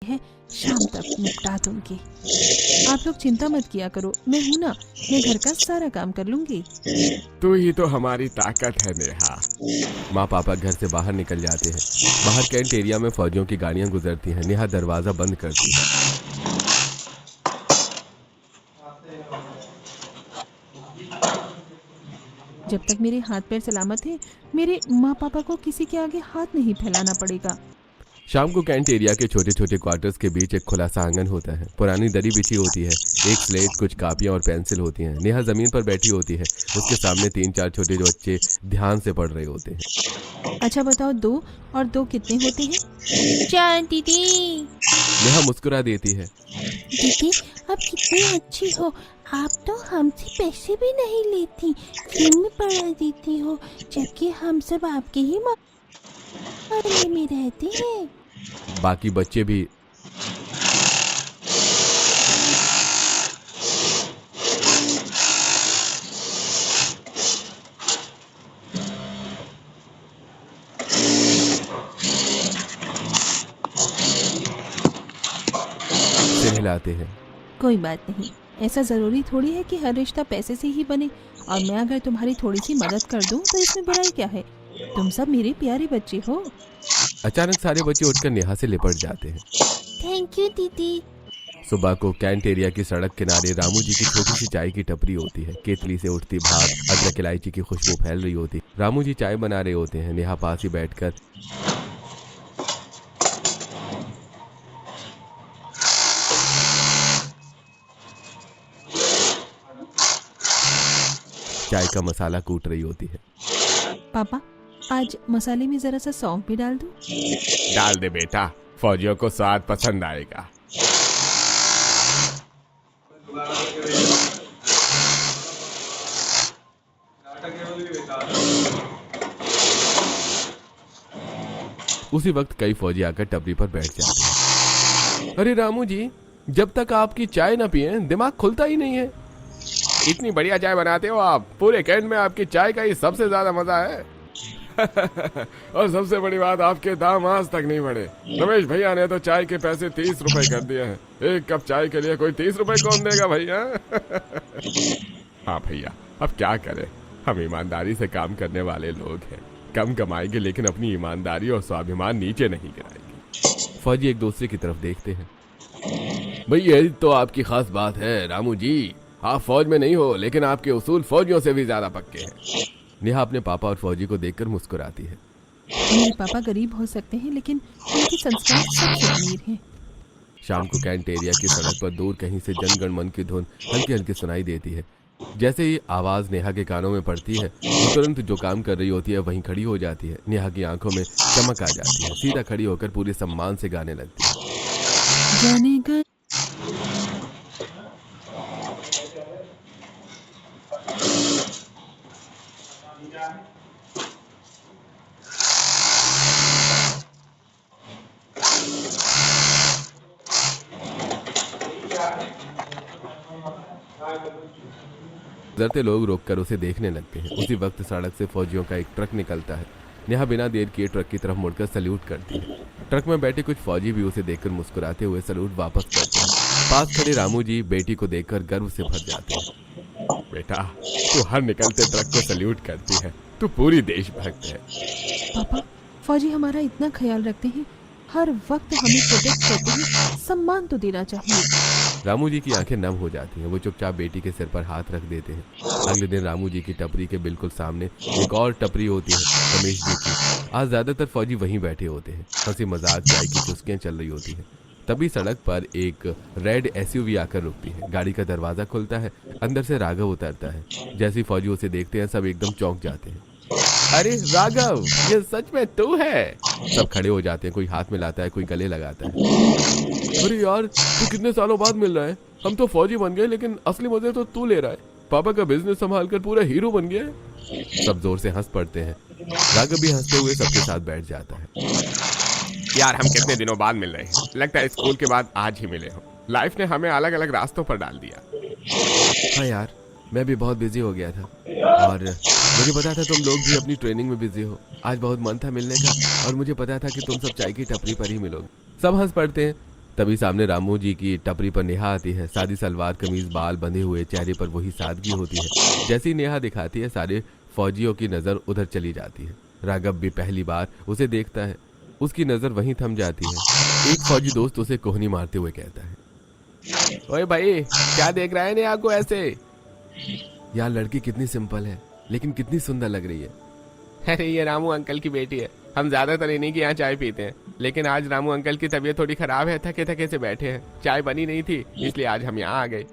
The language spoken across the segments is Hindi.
है, शाम तक निपटा दूंगी। आप लोग चिंता मत किया करो, मैं हूँ ना, मैं घर का सारा काम कर लूंगी। तू ही तो हमारी ताकत है नेहा। माँ पापा घर से बाहर निकल जाते हैं। बाहर कैंट एरिया में फौजियों की गाड़ियां गुजरती हैं। नेहा दरवाजा बंद करती है। जब तक मेरे हाथ पैर सलामत है, मेरे माँ पापा को किसी के आगे हाथ नहीं फैलाना पड़ेगा। शाम को कैंट एरिया के छोटे छोटे क्वार्टर्स के बीच एक खुला सा आंगन होता है। पुरानी दरी बिछी होती है। एक स्लेट, कुछ कापियां और पेंसिल होती हैं। नेहा जमीन पर बैठी होती है। उसके सामने 3-4 छोटे बच्चे ध्यान से पढ़ रहे होते हैं। अच्छा बताओ, 2 और 2 कितने होते हैं? 4 दीदी। नेहा मुस्कुरा देती है। दीदी आप कितनी अच्छी हो, आप तो हमसे पैसे भी नहीं लेती, फ्री में पढ़ा देती हो, जबकि हम सब आपके ही मोहल्ले में रहते हैं। बाकी बच्चे भी सिर हिलाते हैं। कोई बात नहीं, ऐसा जरूरी थोड़ी है कि हर रिश्ता पैसे से ही बने, और मैं अगर तुम्हारी थोड़ी सी मदद कर दूं तो इसमें बुराई क्या है? तुम सब मेरे प्यारे बच्चे हो। अचानक सारे बच्चे उठकर नेहा से लिपट जाते हैं। थैंक यू दीदी। सुबह को कैंट एरिया की सड़क किनारे रामू जी की छोटी सी चाय की टपरी होती है। केतली से उठती भाप, अदरक इलायची की खुशबू फैल रही होती। रामू जी चाय बना रहे होते हैं। नेहा पास ही बैठकर चाय का मसाला कूट रही होती है। पापा, आज मसाले में जरा सा सौंफ भी डाल दूं? डाल दे बेटा, फौजियों को स्वाद पसंद आएगा। उसी वक्त कई फौजी आकर टपरी पर बैठ जाते हैं। अरे रामू जी, जब तक आपकी चाय ना पिए दिमाग खुलता ही नहीं है। इतनी बढ़िया चाय बनाते हो आप, पूरे कैंट में आपकी चाय का ही सबसे ज्यादा मजा है। और सबसे बड़ी बात, आपके दाम आज तक नहीं बढ़े। रमेश भैया ने तो चाय के पैसे 30 रुपए कर दिए हैं। एक कप चाय के लिए कोई 30 रुपए कौन देगा भैया? हाँ भैया, अब क्या करें, हम ईमानदारी से काम करने वाले लोग हैं। कम कमाएंगे लेकिन अपनी ईमानदारी और स्वाभिमान नीचे नहीं गिराएंगे। फौजी एक दूसरे की तरफ देखते हैं। भैया यही तो आपकी खास बात है रामू जी, आप फौज में नहीं हो लेकिन आपके उसूल फौजियों से भी ज्यादा पक्के हैं। नेहा अपने पापा और फौजी को देखकर मुस्कुराती है। मेरे पापा गरीब हो सकते हैं लेकिन उनके संस्कार सबसे अमीर हैं। शाम को कैंट एरिया की सड़क पर दूर कहीं से जनगण मन की धुन हल्की हल्की सुनाई देती है। जैसे ही आवाज नेहा के कानों में पड़ती है, वो तुरंत जो काम कर रही होती है वहीं खड़ी हो जाती है। नेहा की आंखों में चमक आ जाती है। सीधा खड़ी होकर पूरे सम्मान से गाने लगती है। जाने का गुजरते लोग रोककर उसे देखने लगते हैं। उसी वक्त सड़क से फौजियों का एक ट्रक निकलता है। नेहा बिना देर किए ट्रक की तरफ मुड़कर सल्यूट करती है। ट्रक में बैठे कुछ फौजी भी उसे देखकर मुस्कुराते हुए सल्यूट वापस करते हैं। पास खड़े रामू जी बेटी को देखकर गर्व से भर जाते हैं। बेटा, तू हर निकलते ट्रक को सल्यूट करती है, तू पूरी देशभक्त है। पापा, फौजी हमारा इतना ख्याल रखते हैं, हर वक्त हमें प्रोटेक्ट करते हैं, सम्मान तो देना चाहिए। रामू जी की आंखें नम हो जाती हैं। वो चुपचाप बेटी के सिर पर हाथ रख देते हैं। अगले दिन रामू जी की टपरी के बिल्कुल सामने एक और टपरी होती है, रमेश जी की। आज ज्यादातर फौजी वहीं बैठे होते हैं। हंसी मजाक, चाय की चुस्कियां चल रही होती हैं। तभी सड़क पर एक रेड एसयूवी आकर रुकती है। गाड़ी का दरवाजा खुलता है। अंदर से राघव उतरता है। जैसे फौजी उसे देखते हैं सब एकदम चौंक जाते हैं। अरे राघव, ये सच में तू है? सब खड़े हो जाते हैं। कोई हाथ मिलाता है, कोई गले लगाता है। अरे यार, तू कितने सालों बाद मिल रहा है। हम तो फौजी बन गए लेकिन असली मजे तो तू ले रहा है। पापा का बिजनेस संभाल कर पूरा हीरो बन गया है। सब जोर से हंस पड़ते हैं। राघव भी हंसते हुए सबके साथ बैठ जाता है। यार, हम कितने दिनों बाद मिल रहे हैं। लगता है स्कूल के बाद आज ही मिले हो। लाइफ ने हमें अलग अलग रास्तों पर डाल दिया। हाँ यार, मैं भी बहुत बिजी हो गया था और मुझे पता था तुम लोग भी अपनी ट्रेनिंग में बिजी हो। आज बहुत मन था मिलने का और मुझे पता था कि तुम सब चाय की टपरी पर ही मिलोगे। सब हंस पड़ते हैं। तभी सामने रामू जी की टपरी पर नेहा आती है। सादी सलवार कमीज, बाल बंधे हुए, चेहरे पर वही सादगी होती है। जैसी नेहा दिखाती है सारे फौजियों की नजर उधर चली जाती है। राघव भी पहली बार उसे देखता है, उसकी नजर वहीं थम जाती है। एक फौजी दोस्त उसे कोहनी मारते हुए कहता है, ओए भाई क्या देख रहा है नेहा को ऐसे? यार लड़की कितनी सिंपल है लेकिन कितनी सुंदर लग रही है। अरे ये रामू अंकल की बेटी है, हम ज्यादातर इन्हीं के यहाँ चाय पीते हैं, लेकिन आज रामू अंकल की तबीयत थोड़ी खराब है, थके थके से बैठे हैं, चाय बनी नहीं थी इसलिए आज हम यहाँ आ गए।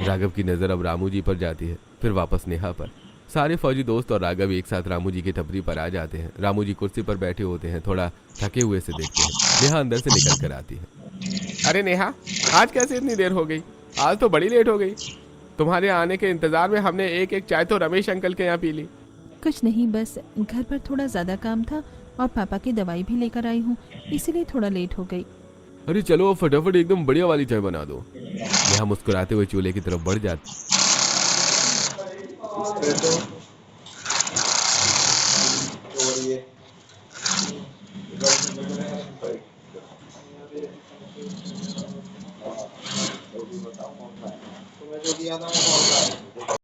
राघव की नजर अब रामू जी पर जाती है, फिर वापस नेहा पर। सारे फौजी दोस्त और राघव एक साथ रामू जी की टपरी पर आ जाते हैं। रामू जी कुर्सी पर बैठे होते हैं, थोड़ा थके हुए से देखते हैं। नेहा अंदर से निकल कर आती है। अरे नेहा, आज कैसे इतनी देर हो गई? आज तो बड़ी लेट हो गई। तुम्हारे आने के इंतजार में हमने एक एक चाय तो रमेश अंकल के यहाँ पी ली। कुछ नहीं, बस घर पर थोड़ा ज़्यादा काम था और पापा की दवाई भी लेकर आई हूँ, इसीलिए थोड़ा लेट हो गई। अरे चलो फटाफट एकदम बढ़िया वाली चाय बना दो। नेहा मुस्कुराते हुए चूल्हे की तरफ बढ़ जाती। तुम्हें जो दिया था वो कौन सा है?